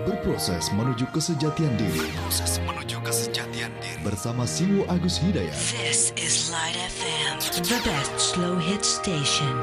Berproses menuju kesejatian diri. Bersama Siwo Agus Hidayat. This is Light FM, the best slow hit station.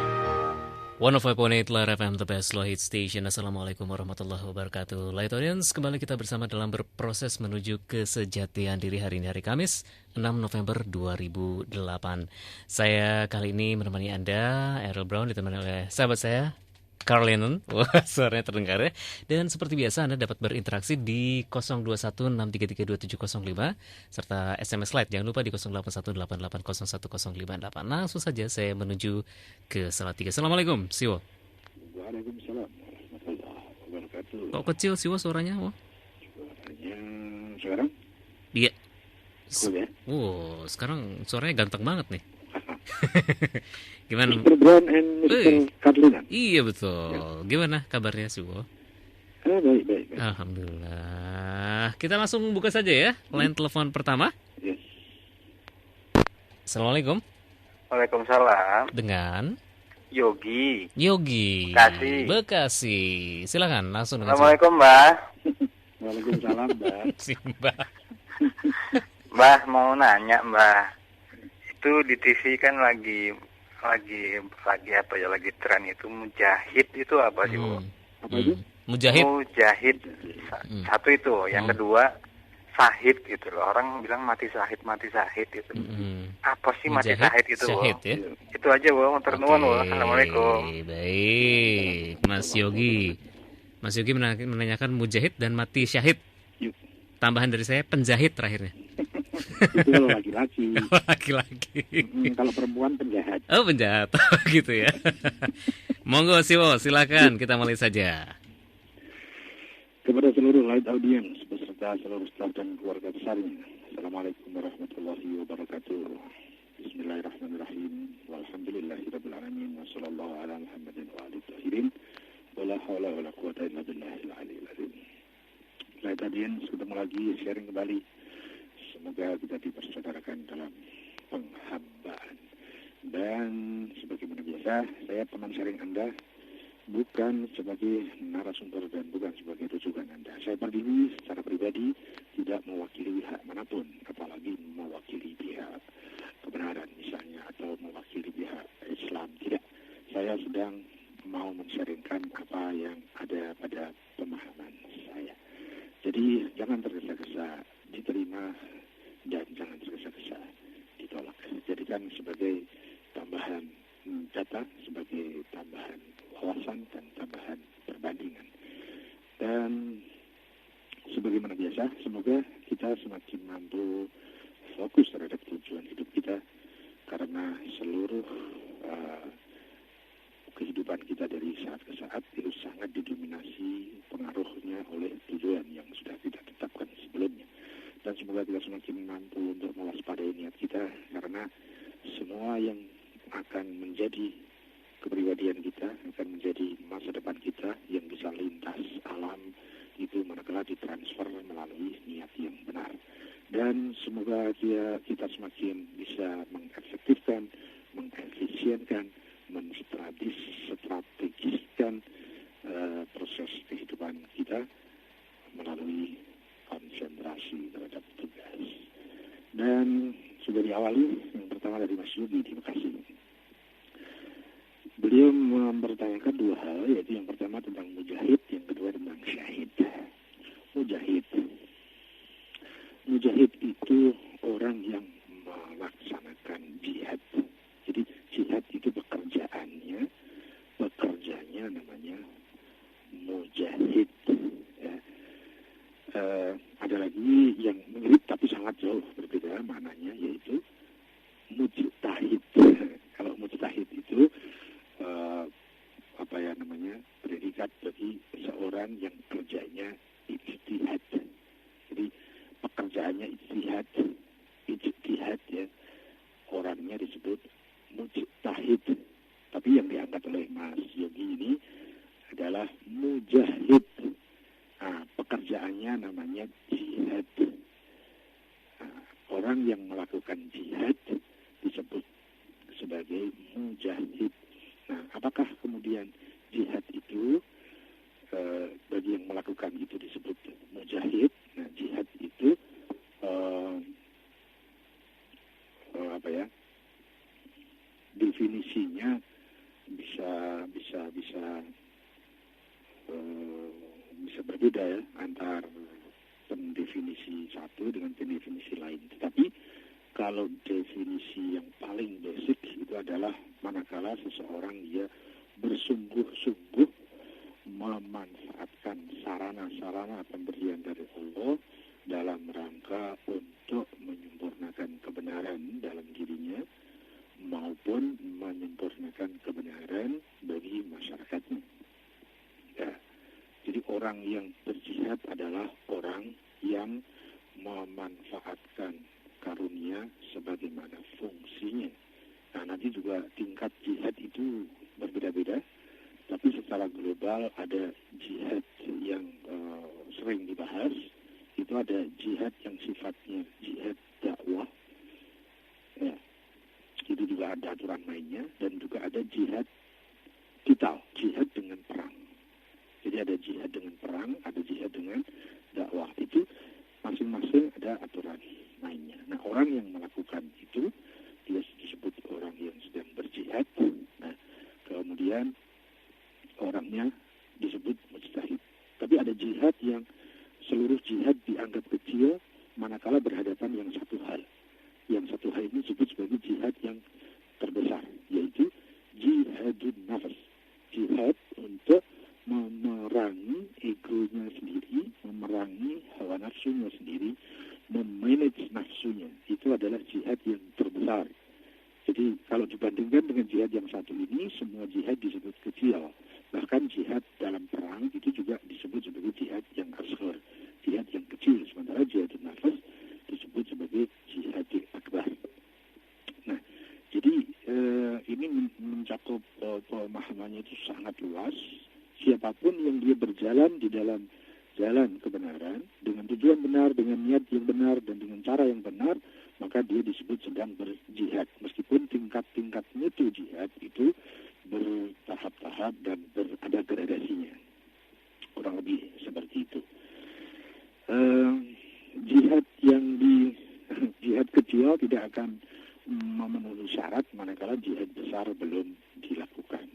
105.8 Light FM, the best slow hit station. Assalamualaikum warahmatullahi wabarakatuh. Light Audience, kembali kita bersama dalam berproses menuju kesejatian diri hari ini, hari Kamis, 6 November 2008. Saya kali ini menemani Anda, Errol Brown, ditemani oleh sahabat saya, Carl Lennon. Wah, suaranya terdengar ya. Dan seperti biasa Anda dapat berinteraksi di 0216332705 serta SMS Light. Jangan lupa di 081880101058. Langsung saja saya menuju ke Salatiga. Assalamualaikum, Siwo. Waalaikumsalam warahmatullahi wabarakatuh. Kok kecil Siwo suaranya? Oh. Suaranya sekarang? Iya. Cool ya? Sekarang suaranya ganteng banget nih. Gimana? Mr. Brown and Mr. Carlina. Iya betul. Ya. Gimana kabarnya Siwo? Baik. Alhamdulillah. Kita langsung buka saja ya line telepon pertama. Yes. Assalamualaikum. Waalaikumsalam. Dengan Yogi. Bekasi. Silakan langsung dengan Assalamualaikum, Mbah. Waalaikumsalam, Mbak. Simba. Mbah mau nanya, Mbah. Itu di TV kan lagi apa ya, lagi tren itu mujahid itu apa sih, Bu? Apa itu? Mujahid. Satu itu, yang kedua syahid gitu loh. Orang bilang mati syahid itu. Apa sih mati syahid itu, Bu? Syahid, ya? Itu aja, Bu. Matur nuwun, Bu. Assalamualaikum. Baik, Mas Yogi. Mas Yogi menanyakan mujahid dan mati syahid. Tambahan dari saya penjahit terakhirnya. Itu kalau laki-laki. Laki-laki. Kalau perempuan penjahat. Oh, penjahat. Gitu ya. Monggo Siwo, silakan kita mulai saja. Kepada seluruh Light Audience beserta seluruh staf dan keluarga besarnya. Assalamualaikum warahmatullahi wabarakatuh. Bismillahirrahmanirrahim. Walhamdulillahirabbil alamin. Wassallallahu ala Muhammadin wa alihi tahirin. Wala haula wala quwwata illa billahil aliyil azim. Light Audience, ketemu lagi sharing kembali. Semoga kita dipersaudarakan dalam penghambaan. Dan sebagaimana biasa, saya teman sharing Anda, bukan sebagai narasumber dan bukan sebagai rujukan Anda. Saya berdiri secara pribadi tidak mewakili pihak manapun, apalagi mewakili pihak kebenaran misalnya, atau mewakili pihak Islam. Tidak. Saya sedang mau men-sharingkan apa yang ada pada pemahaman saya. Jadi jangan tergesa-gesa diterima dan jangan tergesa-gesa ditolak. Jadikan sebagai tambahan data, sebagai tambahan wawasan dan tambahan perbandingan. Dan sebagaimana biasa, semoga kita semakin mampu fokus terhadap tujuan hidup kita, karena seluruh kehidupan kita dari saat ke saat itu sangat didominasi pengaruhnya oleh tujuan yang sudah kita tetapkan sebelumnya. Dan semoga kita semakin mampu untuk mewaspadai niat kita, karena semua yang akan menjadi kepribadian kita, akan menjadi masa depan kita yang bisa lintas alam, itu manakala ditransfer melalui niat yang benar. Dan semoga kita semakin bisa mengefektifkan, mengefisienkan, menstrategiskan proses kehidupan kita melalui konsentrasi terhadap tugas. Dan sudah diawali, yang pertama dari Mas Yogi di Bekasi. Beliau mempertanyakan dua hal, yaitu yang pertama tentang mujahid, yang kedua tentang syahid. Mujahid itu orang yang melaksanakan jihad. Jadi jihad itu pekerjaannya namanya mujahid. Ya. Ada lagi yang mirip tapi sangat jauh berbeda maknanya, yaitu mujtahid. Kalau mujtahid itu predikat bagi seorang yang kerjanya ijtihad. Jadi pekerjaannya ijtihad ya, orangnya disebut mujtahid. Tapi yang diangkat oleh Mas Yogi ini adalah mujahid. Pekerjaannya namanya jihad. Orang yang melakukan jihad disebut sebagai mujahid. Apakah kemudian jihad itu bagi yang melakukan itu disebut definisinya bisa berbeda ya antar pendefinisi satu dengan pendefinisi lain. Tetapi kalau definisi yang paling basic itu adalah manakala seseorang dia bersungguh-sungguh memanfaatkan sarana-sarana pemberian dari Allah dalam rangka untuk menyempurnakan kebenaran dalam dirinya maupun menyempurnakan kebenaran bagi masyarakatnya. Ya. Jadi orang yang berjihad adalah orang yang memanfaatkan karunia sebagaimana fungsinya. Nah, nanti juga tingkat jihad itu berbeda-beda, tapi secara global ada jihad yang sering dibahas. Itu ada jihad yang sifatnya jihad dakwah, ya. Itu juga ada aturan mainnya, dan juga ada jihad vital, jihad dengan perang. Jadi ada jihad dengan perang, ada jihad dengan dakwah. Itu masing-masing ada aturan mainnya. Nah, orang yang melakukan itu dia disebut orang yang sedang berjihad. Nah, kemudian orangnya disebut mujtahid. Tapi ada jihad yang seluruh jihad dianggap kecil manakala berhadapan yang satu hal. Yang satu hal ini disebut sebagai jihad yang terbesar, yaitu jihadun nafas. Jihad untuk memerangi egonya sendiri, memerangi hawa nafsunya sendiri, memanage nafsunya. Itu adalah jihad yang terbesar. Jadi kalau dibandingkan dengan jihad yang satu ini, semua jihad disebut kecil. Bahkan jihad dalam perang itu juga disebut sebagai jihad yang asghar, jihad yang kecil. Sementara jihadun nafas disebut sebagai jihad akbar. Nah, jadi ini mencakup pemahamannya itu sangat luas. Siapapun yang dia berjalan di dalam jalan kebenaran dengan tujuan benar, dengan niat yang benar, dan dengan cara yang benar, maka dia disebut sedang berjihad. Meskipun tingkat-tingkat mutu jihad itu bertahap-tahap dan ada gradasinya. Kurang lebih seperti itu. Jihad yang jihad kecil tidak akan memenuhi syarat manakala jihad besar belum dilakukan.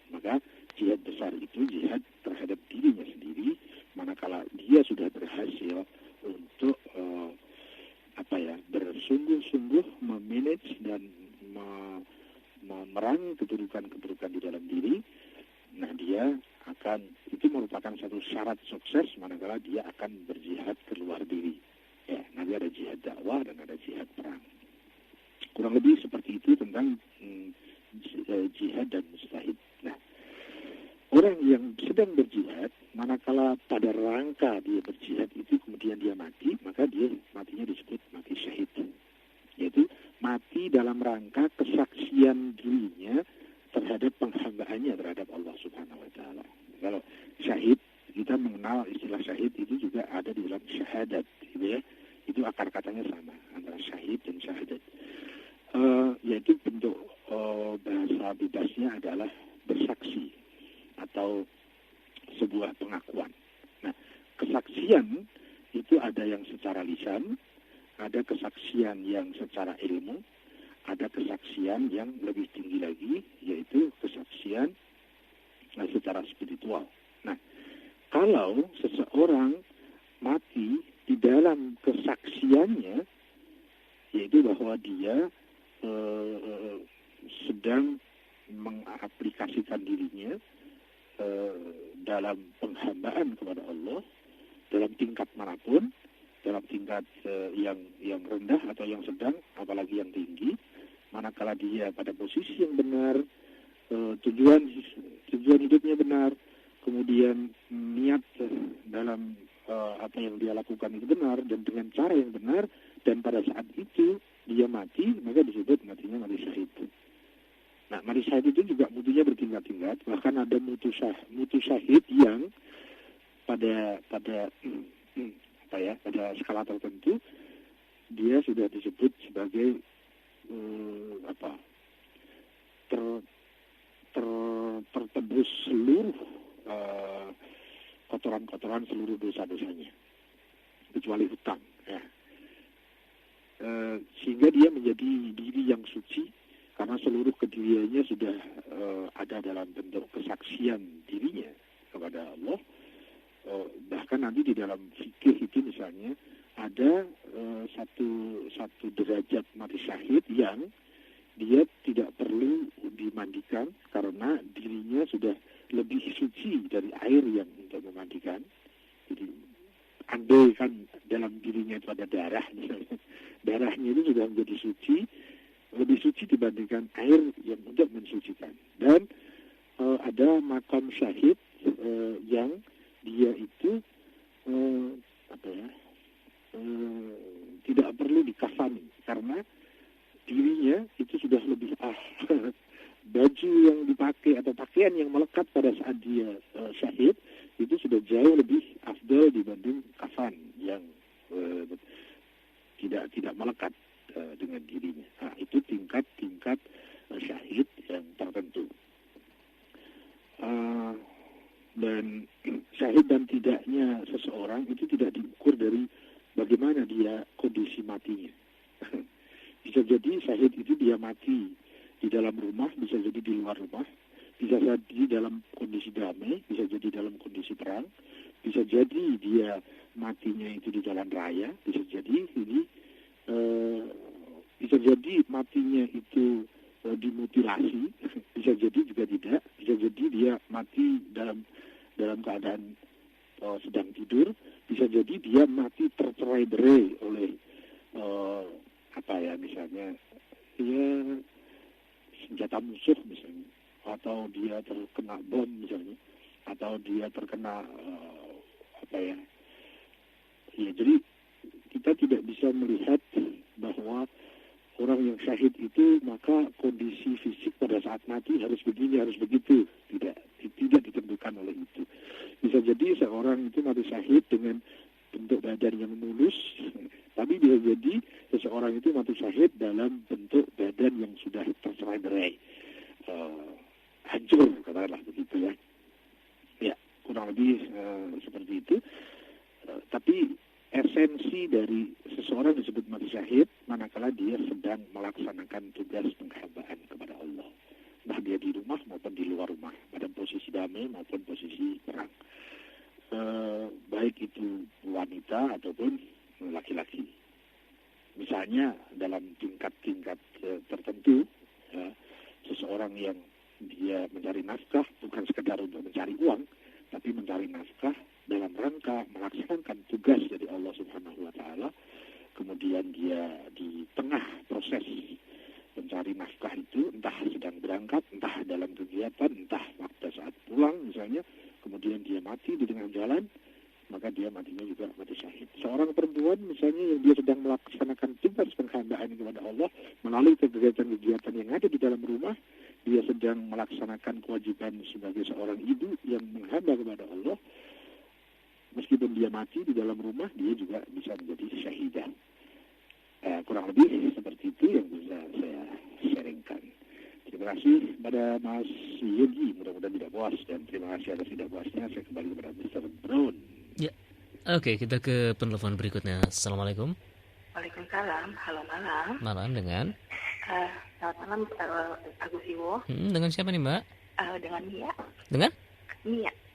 Maka jihad besar itu jihad terhadap dirinya sendiri, manakala dia sudah berhasil untuk bersungguh-sungguh memanage dan memerangi keburukan-keburukan di dalam diri. Nah, dia akan, itu merupakan satu syarat sukses manakala dia akan berjihad keluar diri. Ya, nanti ada jihad dakwah dan ada jihad perang. Kurang lebih seperti itu tentang jihad dan mujtahid. Nah, orang yang sedang berjihad, manakala pada rangka dia berjihad itu kemudian dia mati, maka dia matinya disebut mati syahid. Yaitu mati dalam rangka kesaksian dirinya terhadap penghambaannya terhadap Allah Subhanahu wa Ta'ala. Kalau syahid, kita mengenal istilah syahid itu juga ada di dalam syahadat, gitu ya. Itu akar katanya sama antara syahid dan syahadat. Yaitu bentuk bahasa bebasnya adalah bersaksi atau sebuah pengakuan. Nah, kesaksian itu ada yang secara lisan, ada kesaksian yang secara ilmu, ada kesaksian yang lebih tinggi lagi, yaitu kesaksian secara spiritual. Nah, kalau seseorang mati di dalam kesaksiannya, yaitu bahwa dia sedang mengaplikasikan dirinya dalam penghambaan kepada Allah, dalam tingkat manapun, dalam tingkat yang rendah atau yang sedang, apalagi yang tinggi, manakala dia pada posisi yang benar, tujuan hidupnya benar, kemudian niat dalam apa yang dia lakukan itu benar dan dengan cara yang benar, dan pada saat itu dia mati, maka disebut matinya mati syahid. Nah, mati syahid itu juga mutunya bertingkat-tingkat, bahkan ada mutu syahid yang pada skala tertentu dia sudah disebut sebagai tertebus seluruh kotoran-kotoran seluruh dosa-dosanya kecuali hutang, ya. Sehingga dia menjadi diri yang suci karena seluruh kediriannya sudah ada dalam bentuk kesaksian dirinya kepada Allah. Bahkan nanti di dalam fikih itu misalnya ada satu derajat mati syahid yang dia tidak perlu dimandikan karena dirinya sudah lebih suci dari air yang untuk memandikan. Jadi andai kan dalam dirinya itu ada darah misalnya, darahnya itu sudah menjadi suci, lebih suci dibandingkan air yang untuk mensucikan. Dan ada makam syahid yang dia itu tidak perlu dikafani karena dirinya itu sudah lebih baju yang dipakai atau pakaian yang melekat pada saat dia syahid itu sudah jauh lebih afdal dibanding kafan yang tidak melekat dengan dirinya. Nah, itu tingkat-tingkat syahid yang tertentu. Dan syahid dan tidaknya seseorang itu tidak diukur dari bagaimana dia kondisi matinya. Bisa jadi syahid itu dia mati di dalam rumah, bisa jadi di luar rumah, bisa jadi dalam kondisi damai, bisa jadi dalam kondisi perang, bisa jadi dia matinya itu di jalan raya, bisa jadi bisa jadi matinya itu dimutilasi, bisa jadi juga tidak, bisa jadi dia mati dalam keadaan sedang tidur, bisa jadi dia mati tercerai-berai oleh misalnya senjata musuh misalnya, atau dia terkena bom misalnya, atau dia terkena jadi kita tidak bisa melihat bahwa orang yang syahid itu maka kondisi fisik pada saat mati harus begini, harus begitu. Tidak ditentukan oleh itu. Bisa jadi seorang itu mati syahid dengan bentuk badan yang mulus, tapi bisa jadi seseorang itu mati syahid dalam bentuk badan yang sudah tercerai-berai, hancur, katakanlah begitu ya. Ya, kurang lebih seperti itu. Tapi esensi dari seseorang disebut mati syahid manakala dia sedang melaksanakan tugas penghambaan kepada Allah. Nah, dia di rumah maupun di luar rumah, pada posisi damai maupun posisi perang. Baik itu wanita ataupun laki-laki. Misalnya dalam tingkat-tingkat tertentu, seseorang yang dia mencari nafkah bukan sekedar untuk mencari uang, tapi mencari nafkah dalam rangka melaksanakan tugas dari Allah Subhanahu wa Ta'ala. Kemudian dia di tengah proses mencari nafkah itu, entah sedang berangkat, entah dalam kegiatan, entah pada saat pulang misalnya, kemudian dia mati di tengah jalan, maka dia matinya juga mati syahid. Seorang perempuan misalnya yang dia sedang melaksanakan tugas penghambaan kepada Allah melalui kegiatan-kegiatan yang ada di dalam rumah, dia sedang melaksanakan kewajiban sebagai seorang ibu yang menghamba kepada Allah. Meskipun dia mati di dalam rumah, dia juga bisa menjadi syahidah. Kurang lebih seperti itu yang bisa saya sharingkan. Terima kasih pada Mas Yogi, mudah-mudahan tidak puas, dan terima kasih atas tidak puasnya. Saya kembali kepada Mr. Brown. Ya, oke, kita ke penelpon berikutnya. Assalamualaikum. Waalaikumsalam, halo malam. Malam dengan? Selamat malam, Agus Iwo. Dengan siapa nih, Mbak? Dengan Mia. Dengan?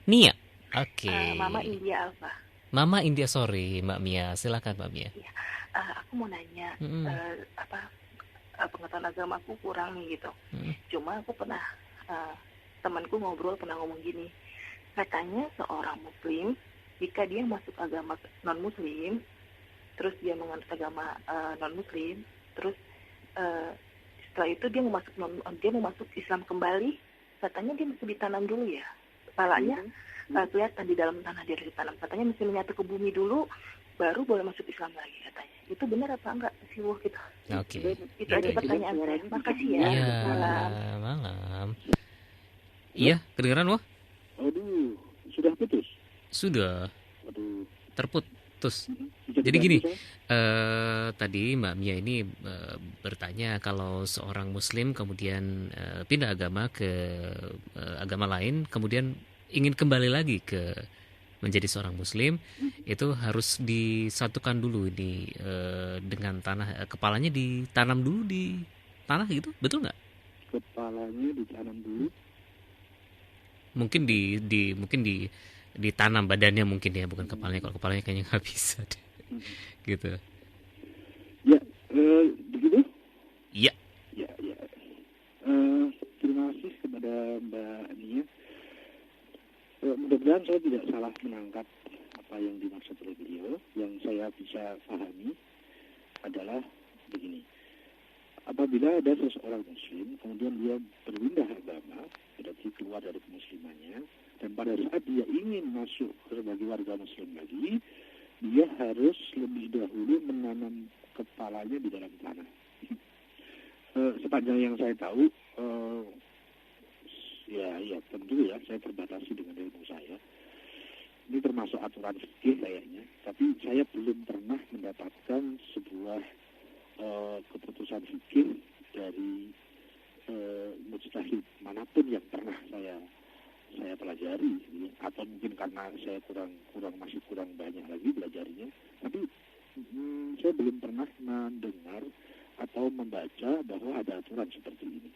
Mia. Oke. Mama India Alfa. Mama India, sorry Mbak Mia. Silakan Mbak Mia. Ya. Aku mau nanya, pengetahuan agama aku kurang nih gitu. Cuma aku pernah, temanku ngobrol pernah ngomong gini, katanya seorang muslim, jika dia masuk agama non-muslim, terus dia menganut agama non-muslim, terus setelah itu dia mau masuk Islam kembali, katanya dia mesti ditanam dulu ya, kepalanya kelihatan di dalam tanah dia ditanam, katanya mesti menyatu ke bumi dulu, baru boleh masuk Islam lagi katanya. Itu benar apa enggak sih gitu? Oke. Itu aja pertanyaan saya. Makasih ya. Iya, malam. Iya, kedengeran wah? Aduh, sudah putus? Sudah. Aduh. Terputus. Jadi gini, tadi Mbak Mia ini bertanya kalau seorang muslim kemudian pindah agama ke agama lain, kemudian ingin kembali lagi ke menjadi seorang muslim, itu harus disatukan dulu dengan tanah, kepalanya ditanam dulu di tanah gitu, betul nggak? kepalanya ditanam dulu. Mungkin ditanam badannya mungkin ya, bukan kepalanya. Kalau kepalanya kayaknya nggak bisa deh. Gitu. Ya, begitu? Iya. Ya. Terima kasih kepada Mbak Nia. Mudah-mudahan saya tidak salah menangkap apa yang dimaksud oleh beliau. Yang saya bisa pahami adalah begini. Apabila ada seseorang muslim, kemudian dia berpindah agama, berarti keluar dari kemuslimannya, dan pada saat dia ingin masuk sebagai warga muslim lagi, dia harus lebih dahulu menanam kepalanya di dalam tanah. Sepanjang yang saya tahu, ya tentu ya, saya terbatasi dengan ilmu saya. Ini termasuk aturan fikih kayaknya, tapi saya belum pernah mendapatkan sebuah keputusan fikih dari mujtahid manapun yang pernah saya pelajari, atau mungkin karena saya masih kurang banyak lagi belajarnya, tapi saya belum pernah mendengar atau membaca bahwa ada aturan seperti ini.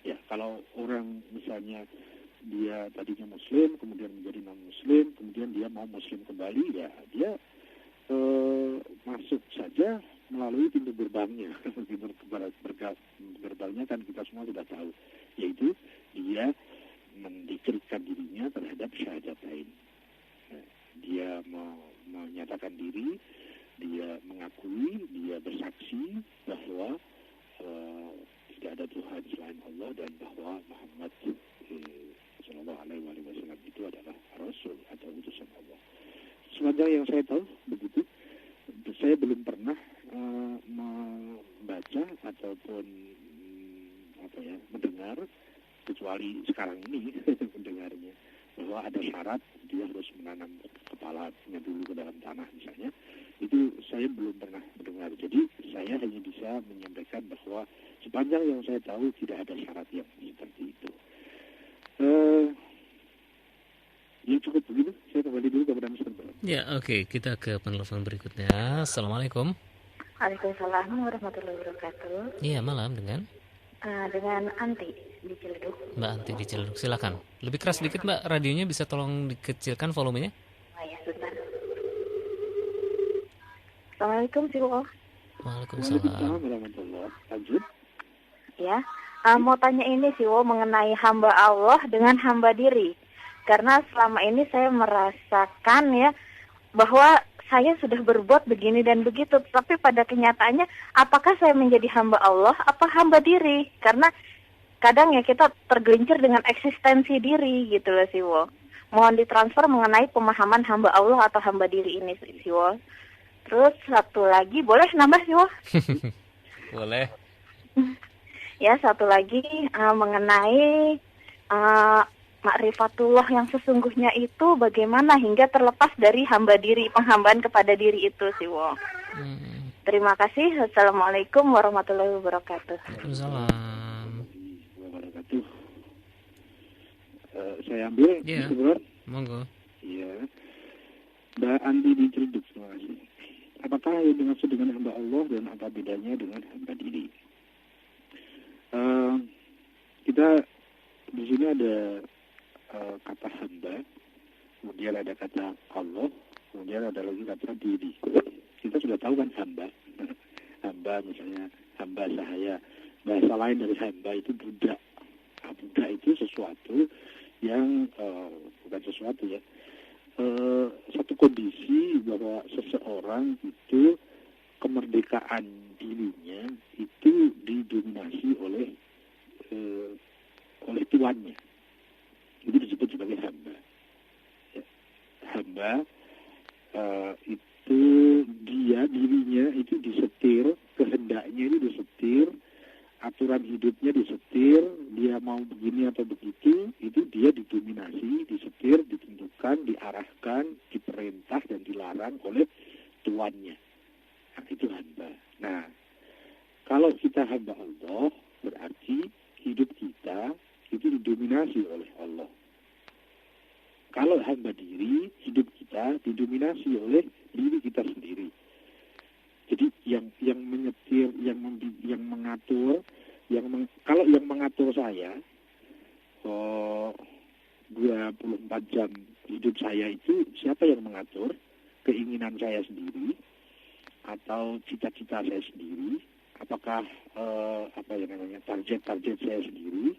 Ya, kalau orang misalnya dia tadinya muslim, kemudian menjadi non-muslim, kemudian dia mau muslim kembali, ya dia masuk saja melalui pintu gerbangnya. Pintu gerbangnya kan kita semua sudah tahu, yaitu dia mendikirkan dirinya terhadap syahadatain. Dia menyatakan diri, dia mengakui, dia bersaksi bahwa tidak ada Tuhan selain Allah dan bahwa Muhammad Sallallahu Alaihi Wasallam itu adalah Rasul atau utusan Allah. Sepanjang yang saya tahu begitu. Saya belum pernah membaca ataupun mendengar, kecuali sekarang ini mendengarnya, bahwa ada syarat dia harus menanam kepalanya dulu ke dalam tanah misalnya. Itu saya belum pernah mendengar. Jadi saya hanya bisa menyampaikan bahwa sepanjang yang saya tahu tidak ada syarat yang seperti itu. Ya cukup begitu. Saya kembali dulu kepada Mr. Bro. Ya, oke. Kita ke penelpon berikutnya. Assalamualaikum. Waalaikumsalam warahmatullahi wabarakatuh. Iya, malam dengan Anti di Ciledug. Mbak Anti di Ciledug, silakan. Lebih keras sedikit Mbak, radionya bisa tolong dikecilkan volumenya? Oh ya, sebentar. Assalamualaikum, Siwo. Waalaikumsalam. Lanjut. Ya, mau tanya ini Siwo mengenai hamba Allah dengan hamba diri. Karena selama ini saya merasakan ya bahwa saya sudah berbuat begini dan begitu, tapi pada kenyataannya apakah saya menjadi hamba Allah apa hamba diri? Karena kadang ya kita tergelincir dengan eksistensi diri gitu loh Siwo. Mohon ditransfer mengenai pemahaman hamba Allah atau hamba diri ini Siwo. Terus satu lagi, boleh nambah Siwo? Boleh. Ya, satu lagi mengenai ma'rifatullah yang sesungguhnya itu bagaimana hingga terlepas dari hamba diri, penghambaan kepada diri itu Siwo. Terima kasih. Assalamualaikum warahmatullahi wabarakatuh. Waalaikumsalam. Saya ambil, Iya. Mr. Monggo. Iya. Mbak Andi di Ciledug, terima kasih. Apakah yang dimaksud dengan hamba Allah dan apa bedanya dengan hamba diri? Kita di sini ada kata hamba, kemudian ada kata Allah, kemudian ada lagi kata diri. Kita sudah tahu kan hamba. Hamba misalnya hamba sahaya. Bahasa lain dari hamba itu budak. Nah, budak itu sesuatu yang bukan sesuatu ya. Satu kondisi bahwa seseorang itu kemerdekaan dirinya itu didominasi oleh tuannya. Itu disebut sebagai hamba. Ya. Hamba itu dirinya itu disetir, kehendaknya itu disetir, aturan hidupnya disetir, dia mau begini atau begitu, itu dia didominasi, disetir, ditentukan, diarahkan, diperintah dan dilarang oleh tuannya. Nah, itu hamba. Nah, kalau kita hamba Allah, berarti hidup kita itu didominasi oleh Allah. Kalau hamba diri, hidup kita didominasi oleh diri kita sendiri. Jadi yang menyetir, yang mengatur Kalau yang mengatur saya 24 jam hidup saya itu siapa yang mengatur? Keinginan saya sendiri atau cita-cita saya sendiri? Apakah target-target saya sendiri?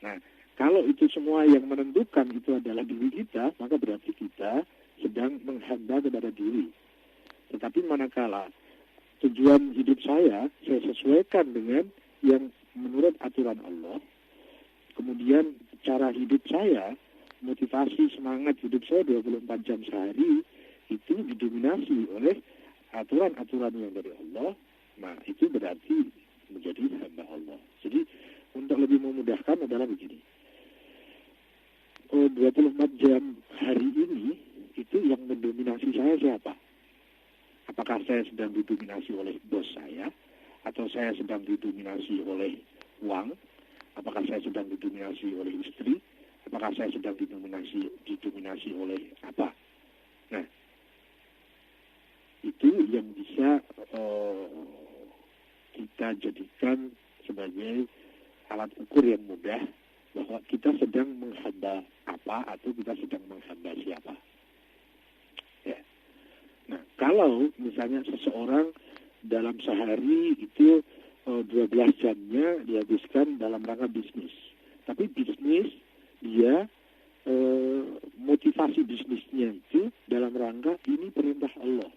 Nah, kalau itu semua yang menentukan itu adalah diri kita, maka berarti kita sedang menghamba kepada diri. Tetapi manakala tujuan hidup saya sesuaikan dengan yang menurut aturan Allah, kemudian cara hidup saya, motivasi semangat hidup saya 24 jam sehari itu didominasi oleh aturan-aturan yang dari Allah, nah itu berarti menjadi hamba Allah. Jadi untuk lebih memudahkan adalah begini, 24 jam hari ini itu yang mendominasi saya siapa? Apakah saya sedang didominasi oleh bos saya, atau saya sedang didominasi oleh uang? Apakah saya sedang didominasi oleh istri? Apakah saya sedang didominasi oleh apa? Nah, itu yang bisa kita jadikan sebagai alat ukur yang mudah bahwa kita sedang menghamba apa atau kita sedang menghamba siapa. Ya. Nah, kalau misalnya seseorang dalam sehari itu 12 jamnya dihabiskan dalam rangka bisnis, tapi bisnis dia motivasi bisnisnya itu dalam rangka ini perintah Allah.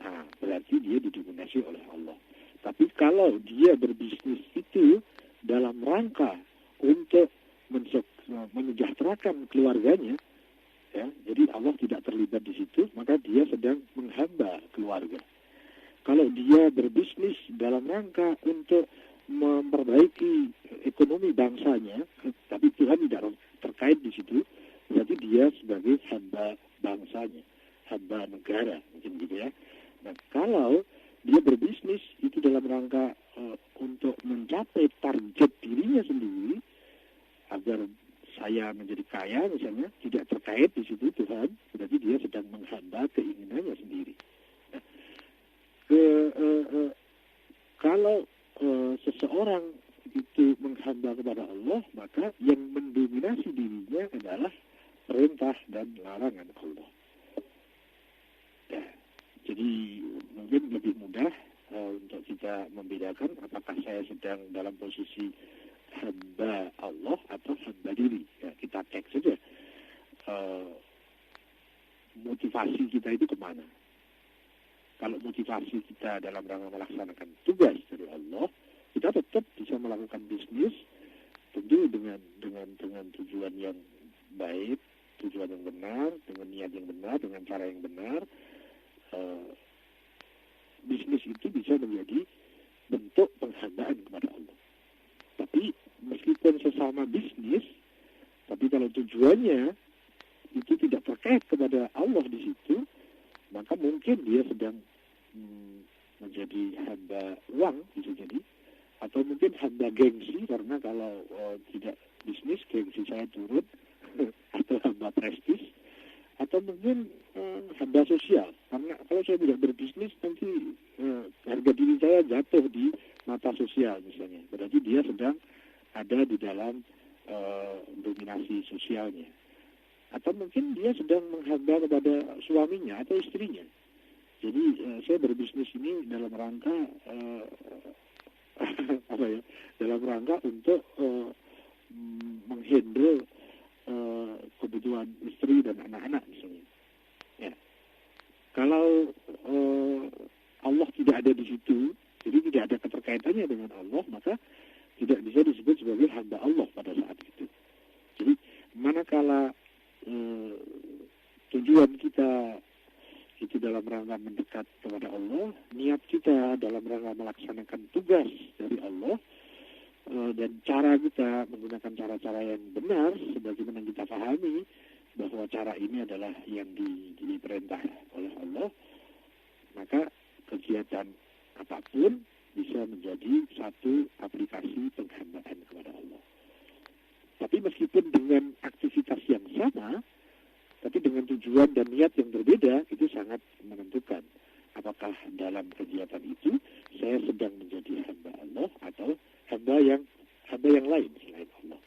Nah, berarti dia didominasi oleh Allah. Tapi kalau dia berbisnis itu dalam rangka untuk mensejahterakan keluarganya, ya, jadi Allah tidak terlibat di situ, maka dia sedang menghamba keluarga. Kalau dia berbisnis dalam rangka untuk memperbaiki ekonomi bangsanya, tapi Tuhan tidak terkait di situ, berarti dia sebagai hamba bangsanya, hamba negara, mungkin gitu ya. Nah, kalau dia berbisnis itu dalam rangka untuk mencapai target dirinya sendiri, agar saya menjadi kaya misalnya, tidak terkait di situ Tuhan, berarti dia sedang menghamba keinginannya sendiri. Nah, kalau seseorang itu menghamba kepada Allah, maka yang mendominasi dirinya adalah perintah dan larangan Allah. Ya, jadi mungkin lebih mudah untuk kita membedakan apakah saya sedang dalam posisi hamba Allah atau hamba diri. Ya, kita cek saja motivasi kita itu kemana. Kalau motivasi kita dalam rangka melaksanakan tugas dari Allah, kita tetap bisa melakukan bisnis, tentu dengan tujuan yang baik, tujuan yang benar, dengan niat yang benar, dengan cara yang benar. Bisnis itu bisa menjadi bentuk penghambaan kepada Allah. Tapi meskipun sesama bisnis, tapi kalau tujuannya itu tidak terkait kepada Allah di situ, maka mungkin dia sedang menjadi hamba uang, bisa jadi, atau mungkin hamba gengsi, karena kalau tidak bisnis gengsi saya turun, atau hamba prestis, atau mungkin hamba sosial, karena kalau saya tidak berbisnis nanti harga diri saya jatuh di mata sosial misalnya, berarti dia sedang ada di dalam dominasi sosialnya. Atau mungkin dia sedang menghamba kepada suaminya atau istrinya. Jadi saya berbisnis ini dalam rangka dalam rangka untuk menghandle kebutuhan istri dan anak-anak misalnya. Ya. Kalau Allah tidak ada di situ, jadi tidak ada keterkaitannya dengan Allah, maka tidak bisa disebut sebagai hamba Allah pada saat itu. Jadi manakala tujuan kita itu dalam rangka mendekat kepada Allah, niat kita dalam rangka melaksanakan tugas dari Allah, dan cara kita menggunakan cara-cara yang benar sebagaimana kita pahami bahwa cara ini adalah yang diperintah oleh Allah, maka kegiatan apapun bisa menjadi satu aplikasi penghambaan kepada Allah. Tapi meskipun dengan aktivitas yang sama, tapi dengan tujuan dan niat yang berbeda, itu sangat menentukan. apakah dalam kegiatan itu saya sedang menjadi hamba Allah atau hamba yang lain selain Allah.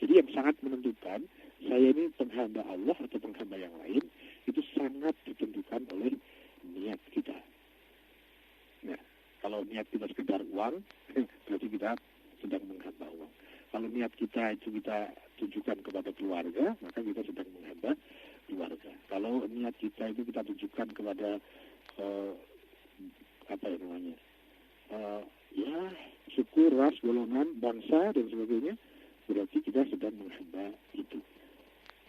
Jadi yang sangat menentukan saya ini penghamba Allah atau penghamba yang lain itu sangat ditentukan oleh niat kita. Nah, kalau niat kita sekedar uang, berarti kita sedang menghamba uang. Kalau niat kita itu kita tujukan kepada keluarga, maka kita sedang menghamba keluarga. Kalau niat kita itu kita tujukan kepada suku, ras, golongan, bangsa dan sebagainya, berarti kita sedang menghamba itu.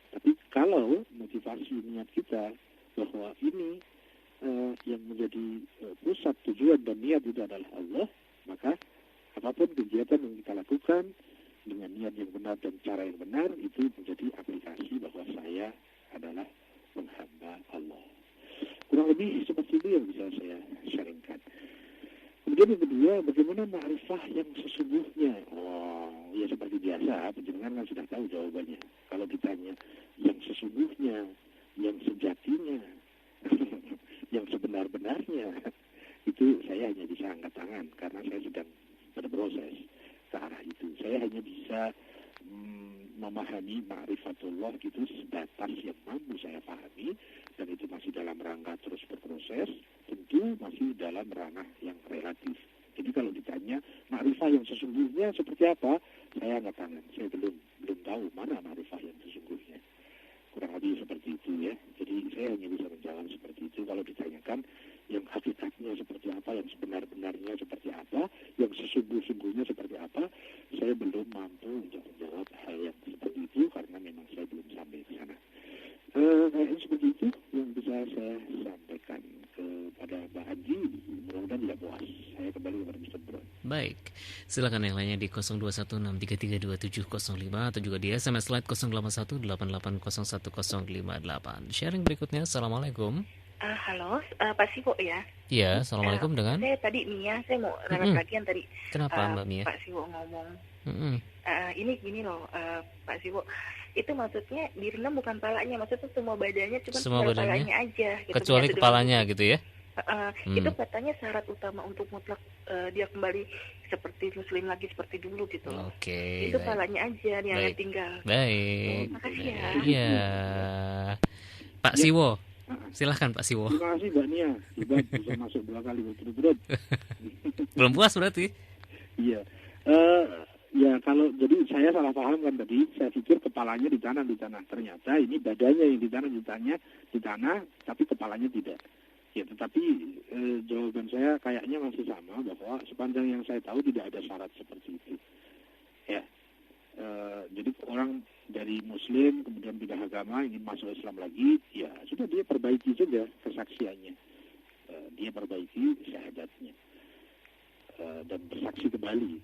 Tapi kalau motivasi niat kita bahwa ini yang menjadi pusat tujuan dan niat itu adalah Allah, maka apapun kegiatan yang kita lakukan dengan niat yang benar dan cara yang benar itu menjadi aplikasi bahwa saya adalah penghamba Allah. Kurang lebih seperti itu yang bisa saya sharingkan. Kemudian yang kedua, bagaimana ma'rifah yang sesungguhnya? Oh, ya seperti biasa, penjenengan kan sudah tahu jawabannya. Kalau ditanya yang sesungguhnya, yang sejatinya, yang sebenar-benarnya, itu saya hanya bisa angkat tangan karena saya sedang berproses ke arah itu. Saya hanya bisa memahami ma'rifatullah itu sebatas yang mampu saya pahami, dan itu masih dalam rangka terus berproses, tentu masih dalam ranah yang relatif. Jadi kalau ditanya ma'rifah yang sesungguhnya seperti apa, saya angkat tangan. Saya belum tahu mana ma'rifah yang sesungguhnya. Kurang lebih seperti itu ya. Jadi saya hanya bisa menjawab seperti itu. Kalau ditanyakan yang hakikatnya seperti apa, yang sebenar-benarnya seperti apa, yang sesungguh-sungguhnya seperti apa, saya belum mampu untuk menjawab hal yang seperti itu karena memang saya belum sampai ke sana. Kayaknya seperti itu yang bisa saya sampaikan kepada Mbak Anji. Mudah-mudahan tidak puas. Saya kembali kepada Mr. Bro. Baik, silakan yang lainnya di 0216332705 atau juga di SMS Lite 0818801058. Sharing berikutnya. Assalamualaikum. Halo, Pak Siwo ya? Iya, Assalamualaikum dengan? Saya tadi Mia, saya mau ralat lagi yang tadi. Kenapa Mbak Mia? Pak Siwo ngomong. Ini gini loh, Pak Siwo. Itu maksudnya direndam bukan palanya, maksudnya semua badannya, cuma palanya aja. Gitu. Kecuali kepalanya gitu ya? Itu katanya syarat utama untuk mutlak dia kembali seperti muslim lagi seperti dulu gitu. Oke. Itu palanya aja yang tinggal. Baik. Makasih ya. Iya. Pak Siwo. Silahkan Pak Siwo. Terima kasih Mbak Nia. Hebat bisa masuk 2 kali berturut-turut. Belum puas berarti? Iya. Ya kalau jadi saya salah paham kan tadi, saya pikir kepalanya di tanah. Ternyata ini badannya yang di tanah, tapi kepalanya tidak. Ya, tetapi jawaban saya kayaknya masih sama bahwa sepanjang yang saya tahu tidak ada syarat seperti itu. Ya. Jadi orang dari Muslim kemudian pindah agama ingin masuk Islam lagi, ya sudah dia perbaiki saja kesaksiannya, dia perbaiki syahadatnya dan bersaksi kembali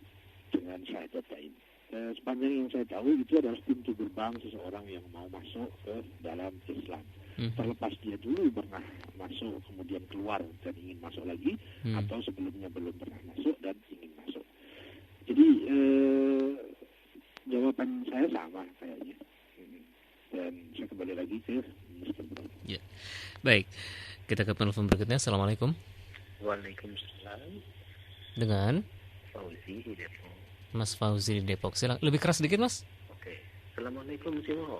dengan syahadat lain. Sepanjang yang saya tahu itu adalah pintu gerbang seseorang yang mau masuk ke dalam Islam. Terlepas dia dulu pernah masuk kemudian keluar dan ingin masuk lagi, atau sebelumnya belum pernah masuk dan ingin masuk. Jadi jawaban saya sama kayaknya. Dan saya kembali lagi ke Mr. Bro. Ya. Baik, kita ke penelpon berikutnya. Assalamualaikum. Waalaikumsalam. Dengan Fauzi di Depok. Mas Fauzi di Depok. Silakan lebih keras sedikit Mas. Oke. Assalamualaikum Siwo.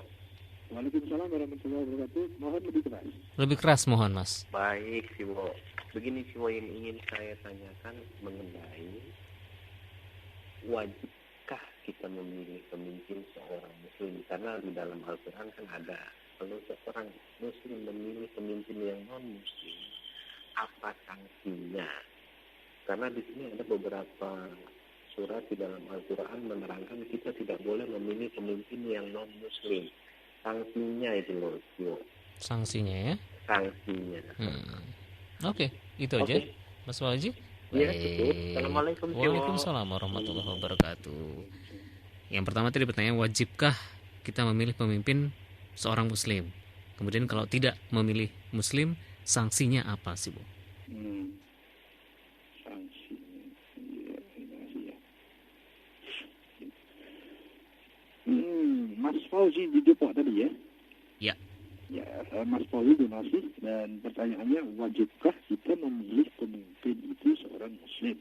Waalaikumsalam warahmatullahi wabarakatuh. Mohon lebih keras. Lebih keras mohon Mas. Baik Siwo. Begini Siwo, yang ingin saya tanyakan mengenai wajibkah kita memilih pemimpin seorang muslim, karena di dalam Al-Quran kan ada, kalau seorang muslim memilih pemimpin yang non muslim, apa sanksinya? Karena di sini ada beberapa surat di dalam Al-Quran menerangkan kita tidak boleh memilih pemimpin yang non muslim. Sanksinya itu loh. Sanksinya ya? Sanksinya. Oke, itu aja Mas Walji. Iya, betul. Assalamualaikum. Waalaikumsalam warahmatullahi wabarakatuh. Yang pertama tadi pertanyaan, wajibkah kita memilih pemimpin seorang muslim? Kemudian kalau tidak memilih muslim, sanksinya apa sih Bu? Mas Fauzi di Depok tadi ya? Ya. Ya, Mas Pauli donasi dan pertanyaannya, wajibkah kita memilih pemimpin itu seorang Muslim?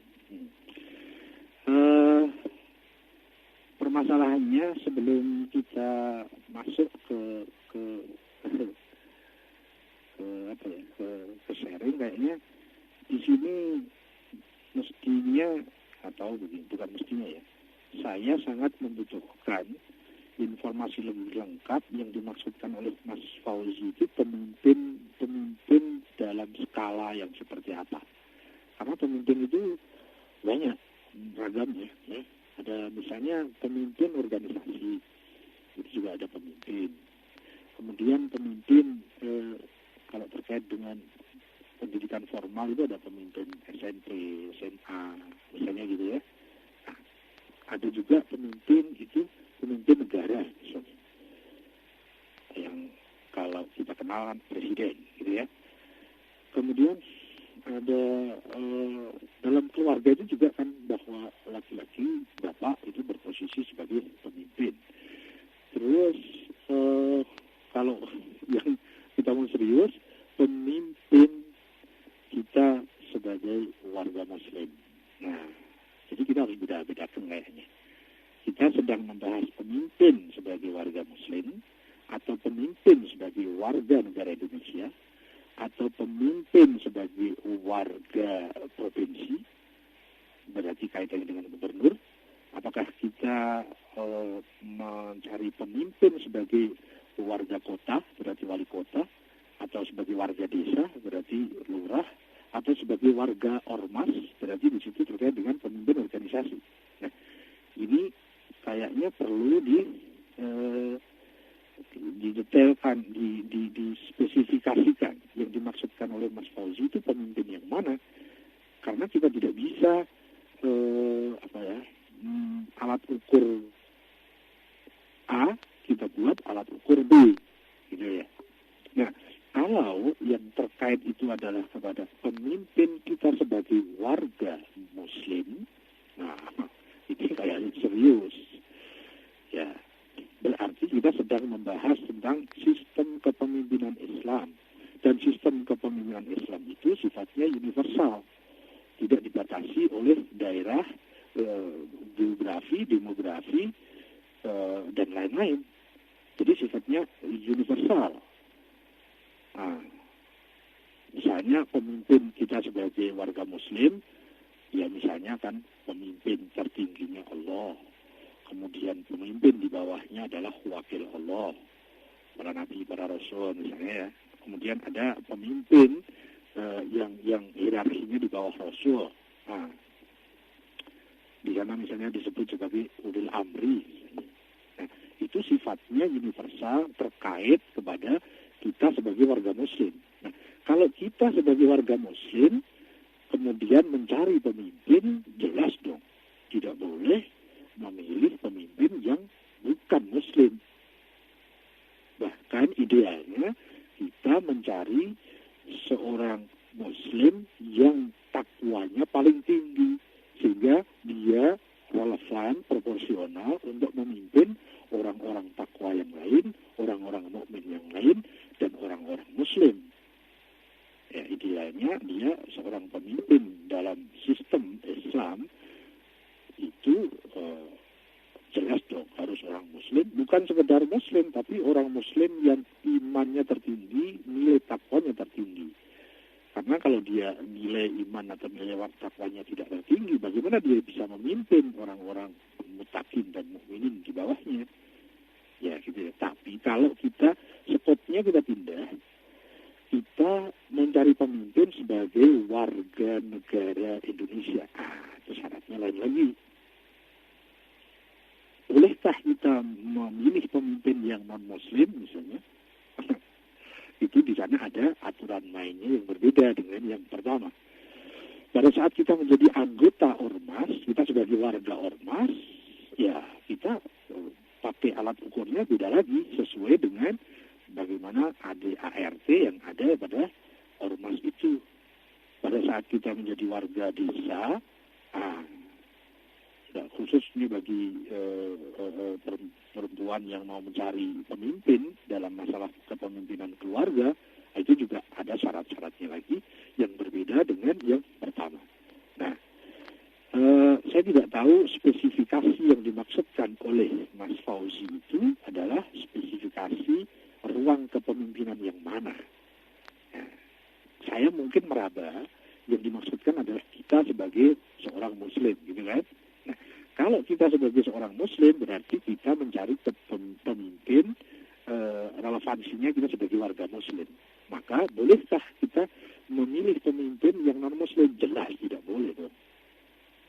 Permasalahannya sebelum kita masuk ke sharing, kayaknya di sini mestinya, atau bukan mestinya ya, saya sangat membutuhkan informasi lebih lengkap yang dimaksudkan oleh Mas Fauzi itu pemimpin dalam skala yang seperti apa. Karena pemimpin itu banyak ragamnya ya. Ada misalnya pemimpin organisasi, itu juga ada pemimpin. Kemudian pemimpin kalau terkait dengan pendidikan formal itu ada pemimpin SMP, SMA, misalnya gitu ya. Nah, ada juga pemimpin itu pemimpin negara misalnya, yang kalau kita kenal kan presiden gitu ya. Kemudian ada dalam keluarga itu juga kan bahwa laki-laki bapak itu berposisi sebagai pemimpin. Terus kalau yang kita mau serius, pemimpin kita sebagai warga Muslim. Nah, jadi kita harus beda-bedakan kayaknya. Kita sedang membahas pemimpin sebagai warga Muslim, atau pemimpin sebagai warga negara Indonesia, atau pemimpin sebagai warga provinsi, berarti kaitannya dengan gubernur. Apakah kita mencari pemimpin sebagai warga kota, berarti wali kota, atau sebagai warga desa, berarti lurah, atau sebagai warga ormas, berarti di situ terkait dengan pemimpin organisasi. Nah, ini kayaknya perlu didetailkan, dispesifikasikan yang dimaksudkan oleh Mas Fauzi itu pemimpin yang mana, karena kita tidak bisa alat ukur A kita buat alat ukur B, gitu ya. Nah, kalau yang terkait itu adalah kepada pemimpin kita sebagai warga Muslim, nah ini kayaknya serius. Ya, berarti kita sedang membahas tentang sistem kepemimpinan Islam. Dan sistem kepemimpinan Islam itu sifatnya universal, tidak dibatasi oleh daerah, geografi, demografi, dan lain-lain. Jadi sifatnya universal. Nah, misalnya pemimpin kita sebagai warga Muslim, ya misalnya kan pemimpin tertingginya Allah. Kemudian pemimpin di bawahnya adalah wakil Allah, para nabi, para rasul misalnya ya. Kemudian ada pemimpin yang hierarkinya di bawah rasul. Nah, di sana misalnya disebut sebagai ulil amri. Nah, itu sifatnya universal terkait kepada kita sebagai warga Muslim. Nah, kalau kita sebagai warga Muslim kemudian mencari pemimpin, jelas dong tidak boleh memilih pemimpin yang bukan Muslim. Bahkan idealnya kita mencari seorang Muslim yang takwanya paling tinggi, sehingga dia relevan, proporsional untuk memimpin orang-orang takwa yang lain, orang-orang mukmin yang lain, dan orang-orang Muslim. Ya, idealnya dia seorang pemimpin dalam sistem Islam itu jelas dong harus orang Muslim, bukan sekedar Muslim, tapi orang Muslim yang imannya tertinggi, nilai takwanya tertinggi. Karena kalau dia nilai iman atau nilai takwanya tidak tertinggi, bagaimana dia bisa memimpin orang-orang mutakin dan mukminin di bawahnya? Ya gitu ya. Tapi kalau kita skopnya kita pindah, kita mencari pemimpin sebagai warga negara Indonesia. Itu syaratnya lain lagi. Bolehkah kita memilih pemimpin yang non-Muslim misalnya? Itu di sana ada aturan mainnya yang berbeda dengan yang pertama. Pada saat kita menjadi anggota ormas, kita sebagai warga ormas, ya kita pakai alat ukurnya beda lagi sesuai dengan bagaimana ADART yang ada pada ormas itu. Pada saat kita menjadi warga desa, khususnya bagi perempuan yang mau mencari pemimpin dalam masalah kepemimpinan keluarga, itu juga ada syarat-syaratnya lagi yang berbeda dengan yang pertama. Nah, saya tidak tahu spesifikasi yang dimaksudkan oleh Mas Fauzi itu adalah spesifikasi ruang kepemimpinan yang mana. Nah, saya mungkin meraba yang dimaksudkan adalah kita sebagai seorang muslim, gitu kan. Nah, kalau kita sebagai seorang muslim berarti kita mencari pemimpin, relevansinya kita sebagai warga muslim. Maka bolehkah kita memilih pemimpin yang non-muslim? Jelas tidak boleh dong.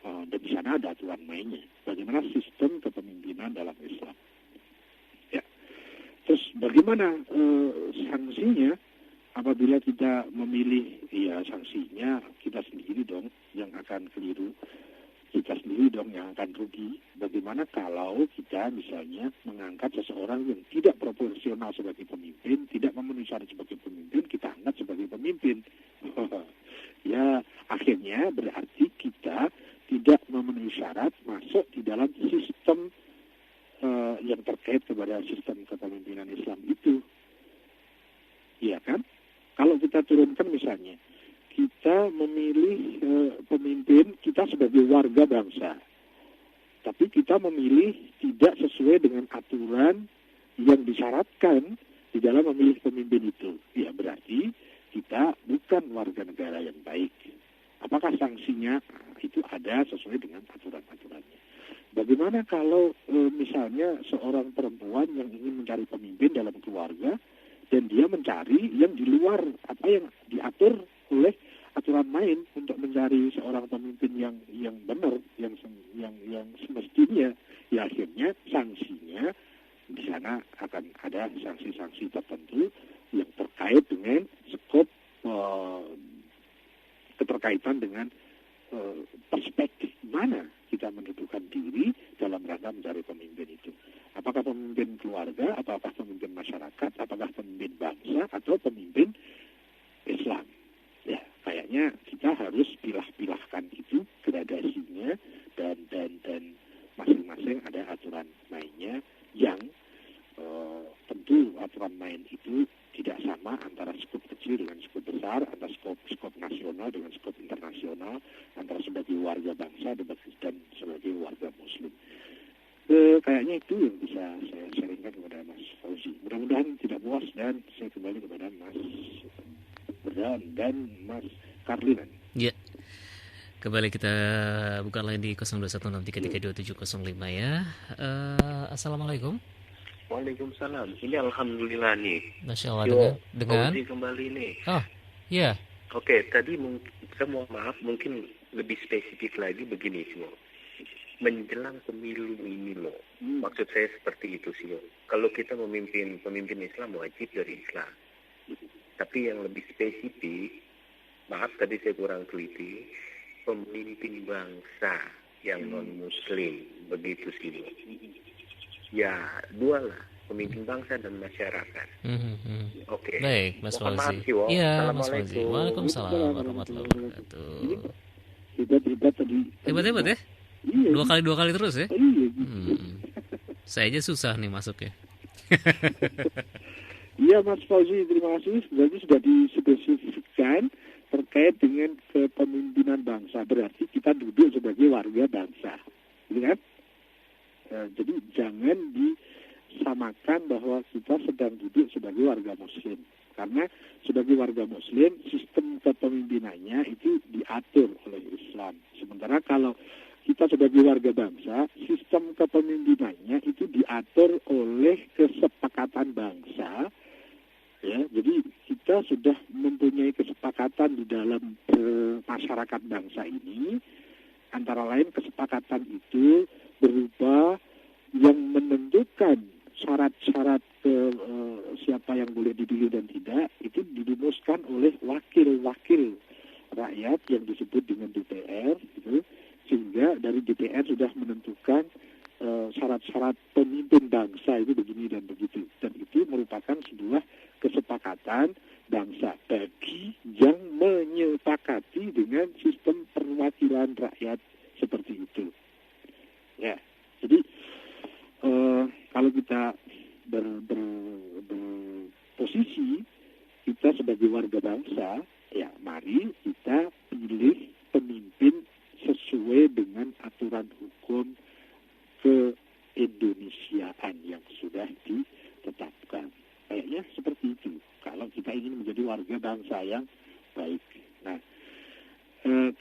Dan di sana ada aturan mainnya. Bagaimana sistem kepemimpinan dalam Islam? Ya. Terus bagaimana sanksinya apabila kita memilih? Ya sanksinya kita sendiri dong yang akan keliru. Kita sendiri dong yang akan rugi. Bagaimana kalau kita misalnya mengangkat seseorang yang tidak proporsional sebagai pemimpin, tidak memenuhi syarat sebagai pemimpin, kita angkat sebagai pemimpin. Ya, akhirnya berarti kita tidak memenuhi syarat masuk di dalam sistem yang terkait kepada sistem kepemimpinan Islam itu. Iya kan? Kalau kita turunkan misalnya, kita memilih pemimpin kita sebagai warga bangsa. Tapi kita memilih tidak sesuai dengan aturan yang disyaratkan di dalam memilih pemimpin itu. Ya berarti kita bukan warga negara yang baik. Apakah sanksinya? Itu ada sesuai dengan aturan-aturannya. Bagaimana kalau misalnya seorang perempuan yang ingin mencari pemimpin dalam keluarga dan dia mencari yang di luar apa yang diatur oleh aturan main untuk mencari seorang pemimpin yang benar, yang semestinya, ya akhirnya sanksinya di sana akan ada sanksi-sanksi tertentu yang terkait dengan skop keterkaitan dengan perspektif mana kita mendudukkan diri dalam rangka mencari pemimpin itu. Apakah pemimpin keluarga, apakah pemimpin masyarakat, apakah pemimpin bangsa, atau pemimpin Islam. Ya, kayaknya kita harus pilah-pilahkan itu gradasinya dan masing-masing ada aturan mainnya yang tentu aturan main itu tidak sama antara skop kecil dengan skop besar, antara skop nasional dengan skop internasional, antara sebagai warga bangsa dan sebagai warga muslim. Kayaknya itu yang bisa saya sharingkan kepada Mas Fauzi. Mudah-mudahan tidak puas dan saya kembali kepada Mas Bram dan Mas Karlinan. Ya. Kembali kita buka lain di 0216332705 ya. Assalamualaikum. Waalaikumsalam. Ini alhamdulillah nih. Masya Allah. Dengan kembali nih. Oh, iya. Oke, tadi saya mohon maaf mungkin lebih spesifik lagi begini sih. Menjelang pemilu ini loh. Maksud saya seperti itu sih. Kalau kita memimpin pemimpin Islam wajib dari Islam. Tapi yang lebih spesifik, maaf tadi saya kurang teliti, pemimpin bangsa yang non-muslim, begitu sih. Ya, dua lah, pemimpin bangsa dan masyarakat. Oke. Baik, Mas Fauzi. Iya, Mas Fauzi. Waalaikumsalam warahmatullahi wabarakatuh. Hebat tadi. Hebat ya? Iya. Dua kali terus ya? Iya. Saya aja susah nih masuknya. Iya Mas Fauzi, terima kasih. Berarti sudah dispesifikkan terkait dengan kepemimpinan bangsa. Berarti kita duduk sebagai warga bangsa. Gitu kan? Jadi jangan disamakan bahwa kita sedang duduk sebagai warga muslim. Karena sebagai warga muslim, sistem kepemimpinannya itu diatur oleh Islam. Sementara kalau kita sebagai warga bangsa, sistem kepemimpinannya itu diatur oleh kesepakatan bangsa. Ya, jadi kita sudah mempunyai kesepakatan di dalam masyarakat bangsa ini. Antara lain kesepakatan itu berupa yang menentukan syarat-syarat siapa yang boleh dipilih dan tidak itu dirumuskan oleh wakil-wakil rakyat yang disebut dengan DPR, gitu. Sehingga dari DPR sudah menentukan syarat-syarat pemimpin bangsa itu begini dan begitu, dan itu merupakan sebuah kesepakatan bangsa bagi yang menyepakati dengan sistem perwakilan rakyat seperti itu. Ya, jadi kalau yang baik. Nah,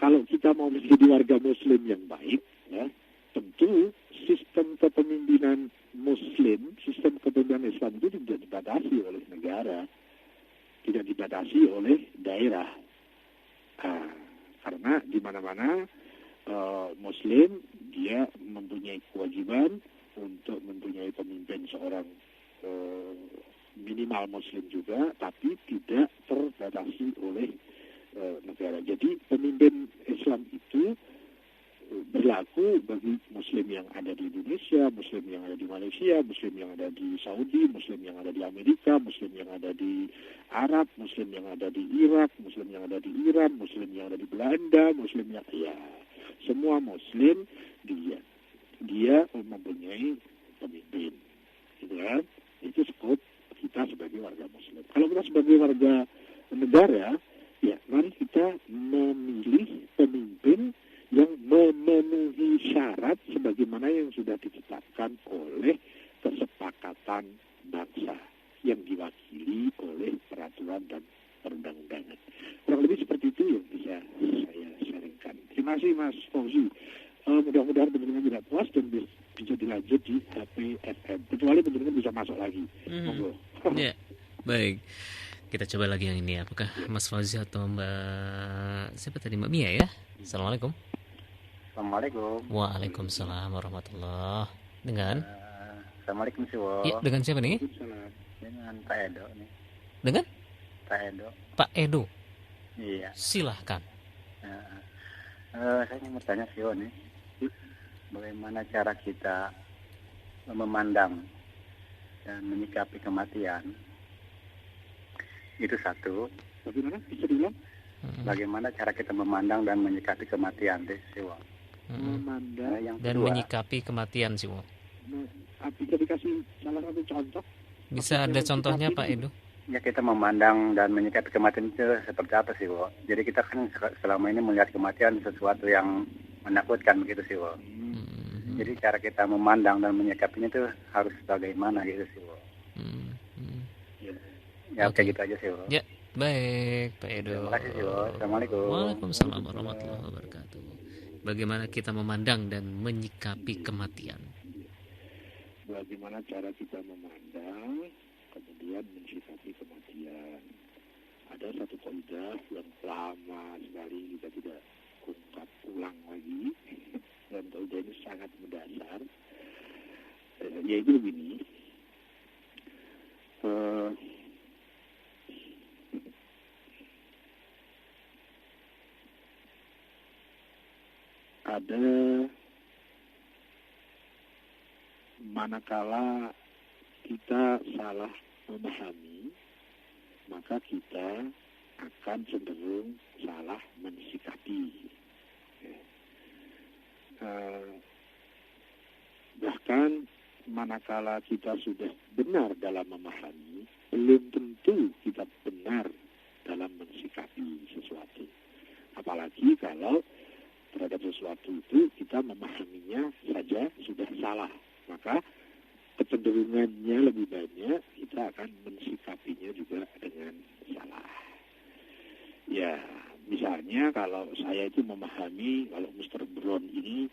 kalau kita mau menjadi warga Muslim yang baik, ya, tentu sistem kepemimpinan Muslim, sistem kepemimpinan Islam itu tidak dibatasi oleh negara, tidak dibatasi oleh daerah. Karena di mana-mana Muslim dia mempunyai kewajiban untuk mempunyai pemimpin seorang minimal Muslim juga, tapi tidak terbatasi oleh negara. Jadi pemimpin Islam itu berlaku bagi Muslim yang ada di Indonesia, Muslim yang ada di Malaysia, Muslim yang ada di Saudi, Muslim yang ada di Amerika, Muslim yang ada di Arab, Muslim yang ada di Irak, Muslim yang ada di Iran, Muslim yang ada di Belanda, Muslim yang semua Muslim dia mempunyai pemimpin, gitu kan? Itu skop kita sebagai warga Muslim. Kalau kita sebagai warga negara, ya mari kita memilih pemimpin yang memenuhi syarat sebagaimana yang sudah ditetapkan oleh kesepakatan bangsa yang diwakili oleh peraturan dan perundang-undangan. Kurang lebih seperti itu yang bisa saya sharingkan. Terima kasih Mas Fauzi. Mudah-mudahan teman-teman tidak puas dan bisa dilanjut di HP FM. Kecuali teman-teman bisa masuk lagi. Monggo. Ya, baik. Kita coba lagi yang ini. Apakah Mas Fauzi atau Mbak siapa tadi, Mbak Mia ya? Assalamualaikum. Assalamualaikum. Waalaikumsalam warahmatullahi. Dengan? Assalamualaikum Siwo. Ya, dengan siapa nih? Dengan Pak Edo nih. Dengan? Pak Edo. Pak Edo. Iya. Silahkan. Saya ingin bertanya Siwo nih. Bagaimana cara kita memandang dan menyikapi kematian? Itu satu. Bagaimana? Bisa diulang? Bagaimana cara kita memandang dan menyikapi kematian, Siwo? Memandang yang dan kedua, menyikapi kematian sih, bisa dikasih salah satu contoh? Bisa ada contohnya Pak Edo? Ya, kita memandang dan menyikapi kematian itu seperti apa sih, Wo? Jadi kita kan selama ini melihat kematian sesuatu yang menakutkan begitu sih, Wo. Jadi cara kita memandang dan menyikapinya itu harus bagaimana gitu sih, Wo. Ya, oke gitu aja sih, Wo. Ya, baik Pak Edo. Terima kasih sih, Wo. Assalamualaikum. Waalaikumsalam warahmatullahi wabarakatuh. Bagaimana kita memandang dan menyikapi kematian? Bagaimana cara kita memandang kemudian menyikapi kematian? Ada satu kaidah yang lama sekali kita tidak ungkap ulang lagi, dan kaidah ini sangat mendasar, yaitu begini. Ada manakala kita salah memahami, maka kita akan cenderung salah mensikapi. Bahkan manakala kita sudah benar dalam memahami, belum tentu kita benar dalam mensikapi sesuatu. Apalagi kalau terhadap sesuatu itu kita memahaminya saja sudah salah, maka kecenderungannya lebih banyak kita akan mensikapinya juga dengan salah. Ya, misalnya kalau saya itu memahami kalau Mr. Brown ini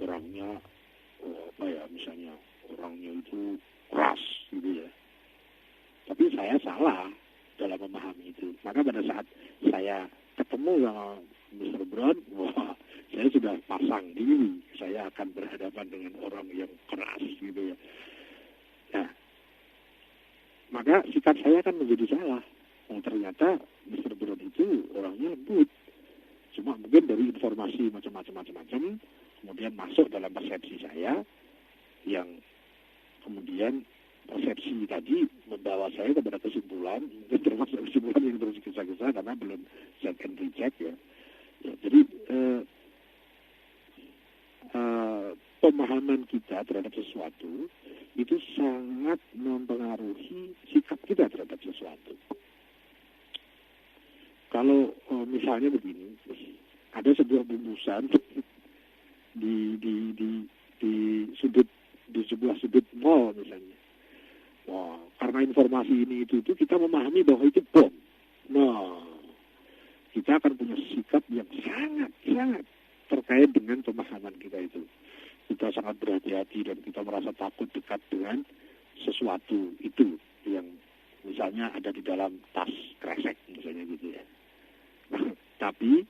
orangnya misalnya orangnya itu keras gitu ya. Tapi saya salah dalam memahami itu. Maka pada saat saya ketemu sama Mr. Brown, saya sudah pasang diri, saya akan berhadapan dengan orang yang keras gitu ya. Nah, maka sikap saya kan menjadi salah. Ternyata Mr. Brown itu orangnya lembut. Cuma mungkin dari informasi macam-macam, kemudian masuk dalam persepsi saya, yang kemudian persepsi tadi membawa saya kepada kesimpulan, mungkin termasuk kesimpulan yang terus gesa-gesa karena belum check and recheck ya. Ya, jadi pemahaman kita terhadap sesuatu itu sangat mempengaruhi sikap kita terhadap sesuatu. Kalau misalnya begini, ada sebuah bungkusan di sebuah sudut mall misalnya. Karena informasi ini itu kita memahami bahwa itu bom. kita akan punya sikap yang sangat terkait dengan pemahaman kita itu. Kita sangat berhati-hati dan kita merasa takut dekat dengan sesuatu itu yang misalnya ada di dalam tas kresek misalnya gitu ya. Nah, tapi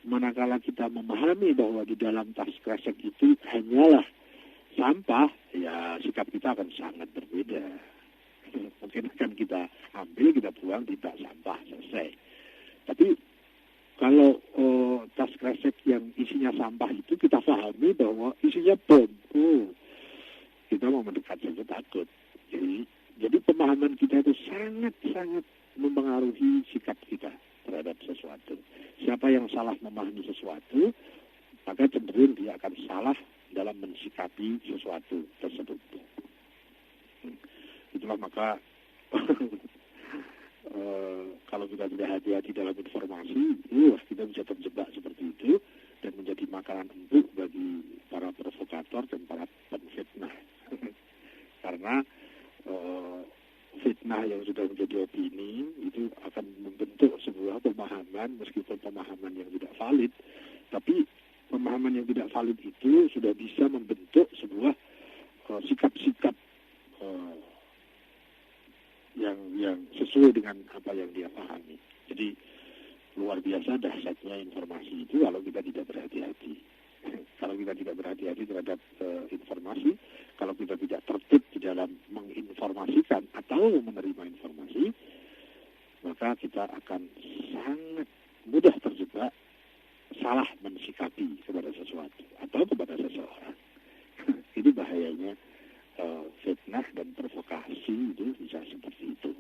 manakala kita memahami bahwa di dalam tas kresek itu hanyalah sampah, ya sikap kita akan sangat berbeda. Mungkin akan kita ambil, kita buang, tidak sampah, selesai. Tapi kalau tas kresek yang isinya sampah itu kita pahami bahwa isinya bom, kita mau mendekat saja takut. Jadi pemahaman kita itu sangat mempengaruhi sikap kita terhadap sesuatu. Siapa yang salah memahami sesuatu, maka cenderung dia akan salah dalam mensikapi sesuatu tersebut. Itulah maka kalau kita tidak hati-hati dalam informasi, kita bisa terjebak seperti itu dan menjadi makanan empuk bagi para provokator dan para penfitnah. Karena fitnah yang sudah menjadi opini itu akan membentuk sebuah pemahaman, meskipun pemahaman yang tidak valid, tapi pemahaman yang tidak valid itu sudah bisa membentuk sebuah sikap-sikap yang sesuai dengan apa yang dia pahami. Jadi luar biasa dahsyatnya informasi itu kalau kita tidak berhati-hati. Kalau kita tidak berhati-hati terhadap informasi, kalau kita tidak tertib di dalam menginformasikan atau menerima informasi, maka kita akan sangat mudah terjebak salah mensikapi kepada sesuatu atau kepada seseorang. Itu bahayanya fitnah dan provokasi itu bisa seperti itu.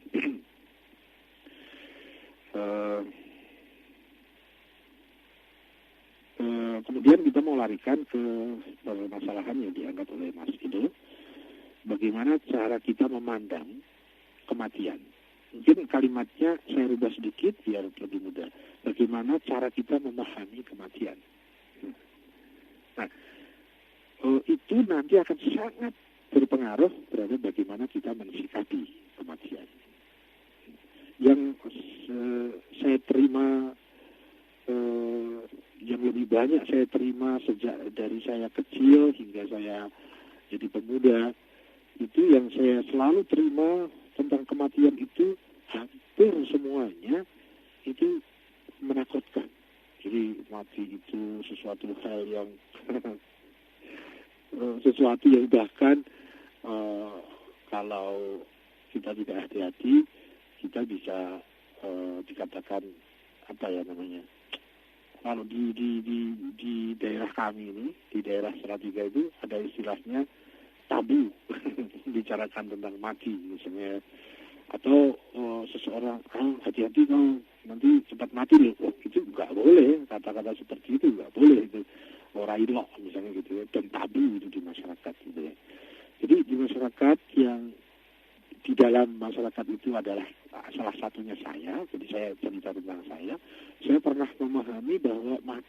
Kemudian kita mau larikan ke permasalahan yang diangkat oleh Mas Ido. Bagaimana cara kita memandang kematian? Mungkin kalimatnya saya rubah sedikit biar lebih mudah. Bagaimana cara kita memahami kematian? Nah, itu nanti akan sangat berpengaruh terhadap bagaimana kita mensikapi kematian. Yang saya terima, yang lebih banyak saya terima sejak dari saya kecil hingga saya jadi pemuda, itu yang saya selalu terima tentang kematian itu hampir semuanya itu menakutkan. Jadi mati itu sesuatu hal yang sesuatu yang bahkan kalau kita tidak hati-hati kita bisa dikatakan apa ya namanya, kalau di daerah kami ini, di daerah Salatiga itu ada istilahnya tabu bicarakan tentang mati misalnya, atau seseorang hati-hati kau nanti cepat mati loh, itu nggak boleh, kata-kata seperti itu nggak boleh, itu orang ilok misalnya gitu ya, dan tabu itu di masyarakat gitu ya. Jadi di masyarakat yang di dalam masyarakat itu adalah salah satunya saya, jadi saya cerita tentang saya pernah memahami bahwa mati